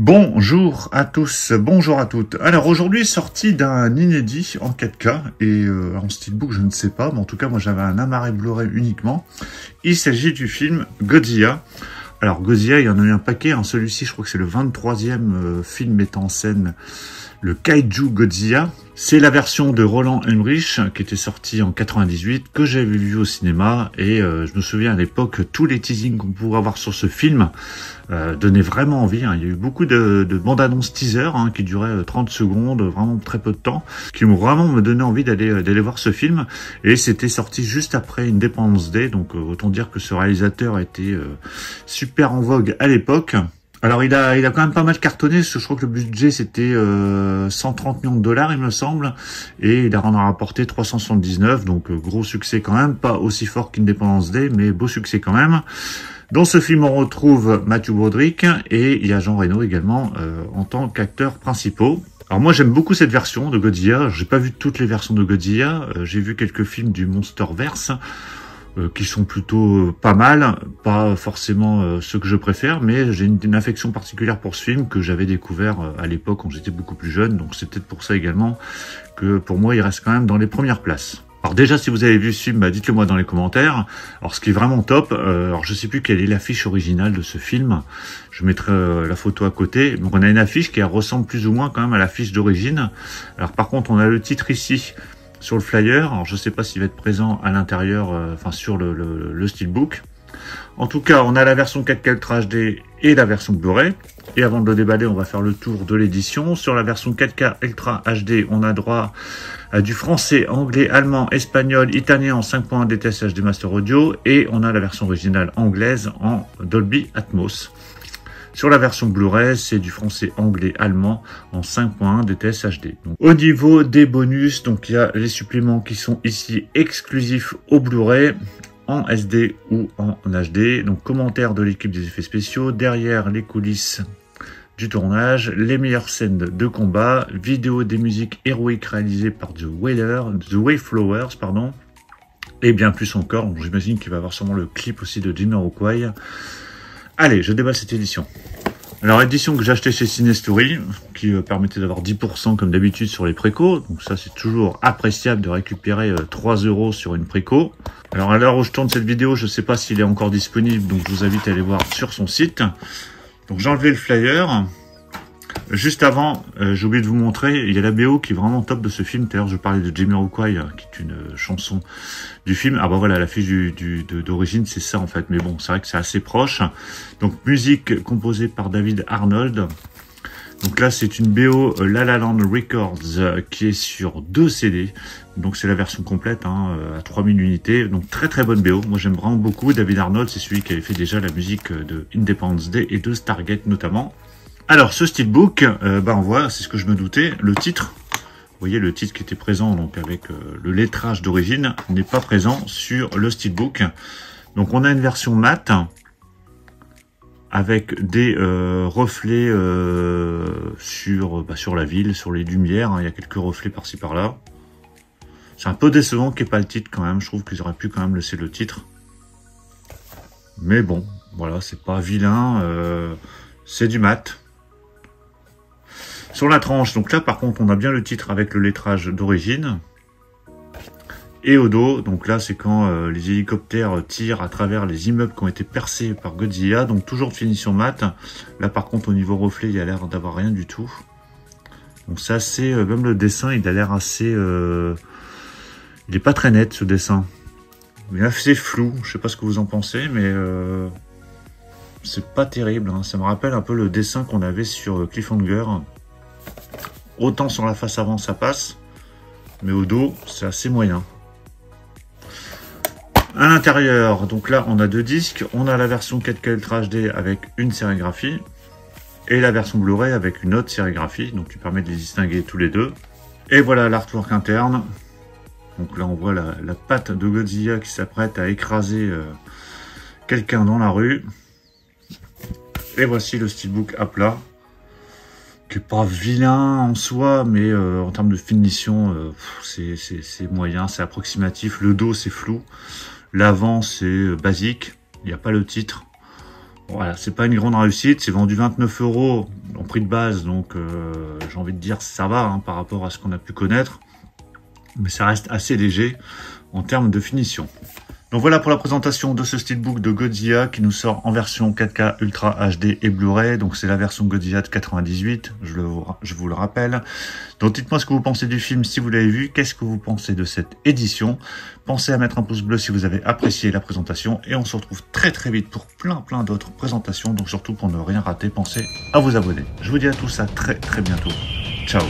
Bonjour à tous, bonjour à toutes. Alors aujourd'hui sorti d'un inédit en 4K et en steelbook je ne sais pas, mais en tout cas moi j'avais un amarré Blu-ray uniquement. Il s'agit du film Godzilla. Alors Godzilla, il y en a eu un paquet, hein. Celui-ci je crois que c'est le 23e film mettant en scène le Kaiju Godzilla. C'est la version de Roland Emmerich qui était sortie en 98, que j'avais vu au cinéma, et je me souviens à l'époque, tous les teasings qu'on pouvait avoir sur ce film donnaient vraiment envie, hein. Il y a eu beaucoup de bandes-annonces teaser qui duraient 30 secondes, vraiment très peu de temps, qui m'ont vraiment me donné envie d'aller voir ce film, et c'était sorti juste après Independence Day, donc autant dire que ce réalisateur était super en vogue à l'époque. Alors il a quand même pas mal cartonné, parce que je crois que le budget c'était 130 millions de dollars il me semble, et il en a rapporté 379, donc gros succès quand même, pas aussi fort qu'Independence Day, mais beau succès quand même. Dans ce film on retrouve Matthew Broderick, et il y a Jean Reno également en tant qu'acteurs principaux. Alors moi j'aime beaucoup cette version de Godzilla, j'ai pas vu toutes les versions de Godzilla, j'ai vu quelques films du Monsterverse, qui sont plutôt pas mal, pas forcément ceux que je préfère, mais j'ai une affection particulière pour ce film que j'avais découvert à l'époque quand j'étais beaucoup plus jeune, donc c'est peut-être pour ça également que pour moi il reste quand même dans les premières places. Alors déjà si vous avez vu ce film, bah, dites-le moi dans les commentaires. Alors ce qui est vraiment top, alors je sais plus quelle est l'affiche originale de ce film, je mettrai la photo à côté, donc on a une affiche qui ressemble plus ou moins quand même à l'affiche d'origine. Alors par contre on a le titre ici, sur le flyer, alors je sais pas s'il va être présent à l'intérieur, enfin sur le steelbook. En tout cas, on a la version 4K Ultra HD et la version Blu-ray. Et avant de le déballer, on va faire le tour de l'édition. Sur la version 4K Ultra HD, on a droit à du français, anglais, allemand, espagnol, italien en 5.1 DTS HD Master Audio. Et on a la version originale anglaise en Dolby Atmos. Sur la version Blu-ray, c'est du français, anglais, allemand en 5.1 DTS HD. Donc, au niveau des bonus, donc il y a les suppléments qui sont ici exclusifs au Blu-ray, en SD ou en HD. Donc commentaires de l'équipe des effets spéciaux, derrière les coulisses du tournage, les meilleures scènes de combat, vidéo des musiques héroïques réalisées par The Wayflowers, pardon, et bien plus encore. J'imagine qu'il va y avoir sûrement le clip aussi de Jamiroquai. Allez, je déballe cette édition. Alors, édition que j'ai acheté chez Cinestory, qui permettait d'avoir 10% comme d'habitude sur les précos. Donc ça, c'est toujours appréciable de récupérer 3 € sur une préco. Alors, à l'heure où je tourne cette vidéo, je ne sais pas s'il est encore disponible, donc je vous invite à aller voir sur son site. Donc, j'ai enlevé le flyer. Juste avant, j'ai oublié de vous montrer, il y a la BO qui est vraiment top de ce film. D'ailleurs, je parlais de Jamiroquai, qui est une chanson du film. Ah bah voilà, l'affiche d'origine, c'est ça en fait. Mais bon, c'est vrai que c'est assez proche. Donc, musique composée par David Arnold. Donc là, c'est une BO La La Land Records qui est sur 2 CD. Donc, c'est la version complète, à 3000 unités. Donc, très très bonne BO. Moi, j'aime vraiment beaucoup. David Arnold, c'est celui qui avait fait déjà la musique de Independence Day et de Stargate notamment. Alors, ce steelbook, on voit, c'est ce que je me doutais, le titre, vous voyez le titre qui était présent donc avec le lettrage d'origine, n'est pas présent sur le steelbook. Donc, on a une version mat avec des reflets sur la ville, sur les lumières, il y a quelques reflets par-ci par-là. C'est un peu décevant qu'il n'y ait pas le titre quand même, je trouve qu'ils auraient pu quand même laisser le titre. Mais bon, voilà, c'est pas vilain, c'est du mat. Sur la tranche, donc là par contre on a bien le titre avec le lettrage d'origine. Et au dos, donc là c'est quand les hélicoptères tirent à travers les immeubles qui ont été percés par Godzilla. Donc toujours de finition mat. Là par contre au niveau reflet il y a l'air d'avoir rien du tout. Donc ça c'est, même le dessin il a l'air assez... il est pas très net ce dessin. Il est assez flou, je sais pas ce que vous en pensez mais... c'est pas terrible, ça me rappelle un peu le dessin qu'on avait sur Cliffhanger. Autant sur la face avant ça passe, mais au dos c'est assez moyen. À l'intérieur, donc là on a 2 disques, on a la version 4K Ultra HD avec une sérigraphie, et la version Blu-ray avec une autre sérigraphie, donc qui permet de les distinguer tous les deux. Et voilà l'artwork interne. Donc là on voit la patte de Godzilla qui s'apprête à écraser quelqu'un dans la rue. Et voici le steelbook à plat, qui est pas vilain en soi, mais en termes de finition, c'est moyen, c'est approximatif. Le dos, c'est flou. L'avant, c'est basique. Il n'y a pas le titre. Voilà, c'est pas une grande réussite, c'est vendu 29 € en prix de base, donc j'ai envie de dire ça va hein, par rapport à ce qu'on a pu connaître, mais ça reste assez léger en termes de finition. Donc voilà pour la présentation de ce steelbook de Godzilla qui nous sort en version 4K Ultra HD et Blu-ray. Donc c'est la version Godzilla de 98, je vous le rappelle. Donc dites-moi ce que vous pensez du film si vous l'avez vu. Qu'est-ce que vous pensez de cette édition? Pensez à mettre un pouce bleu si vous avez apprécié la présentation. Et on se retrouve très vite pour plein d'autres présentations. Donc surtout pour ne rien rater, pensez à vous abonner. Je vous dis à tous à très bientôt. Ciao.